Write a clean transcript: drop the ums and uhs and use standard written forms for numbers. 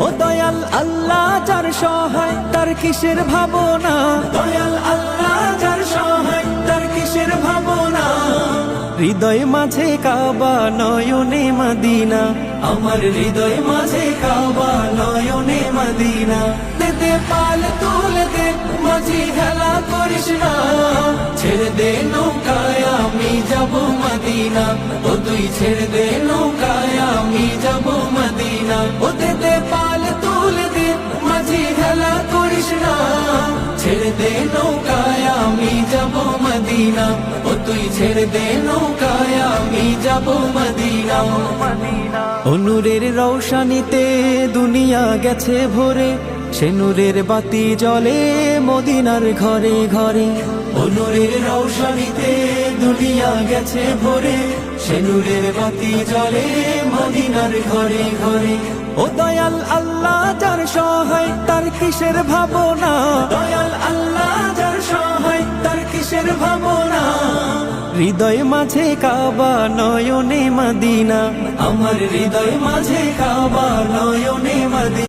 ও দয়াল আল্লাহ যার সহায় তার কিসের ভাবনা, দয়াল আল্লাহ যার সহায় তার কিসের ভাবনা। হৃদয় মাঝে কাবা নয়নে মদিনা, আমার হৃদয় মাঝে কাবা নয়নে মদিনা। দে পাল তুলে দে মাঝি খেলা করিস না, ছেড়ে দে নৌকায় আমি যাব মদিনা। ও তুই ছেড়ে দে নৌকায় আমি যাব মদিনা। ও দে পাল তুলে দে মাঝি খেলা করিস না, ছেড়ে দে নৌকায় আমি যাব মদিনা। ও তুই ছেড়ে দে নৌকায় আমি যাব মদিনা। ও নূরের রৌশানিতে দুনিয়া গেছে ভরে, সে নূরের বাতি জ্বলে মদিনার ঘরে ঘরে। ও নূরের রৌশানিতে দুনিয়া গেছে ভরে, সে নূরের বাতি জ্বলে মদিনার ঘরে ঘরে। ও দয়াল আল্লাহ যার সহায় তার কিসের ভাবনা, দয়াল আল্লাহ যার সহায় তার কিসের ভাবনা। হৃদয় মাঝে কাবা নয়নে মদিনা, আমার হৃদয় মাঝে কাবা নয়নে মদিনা।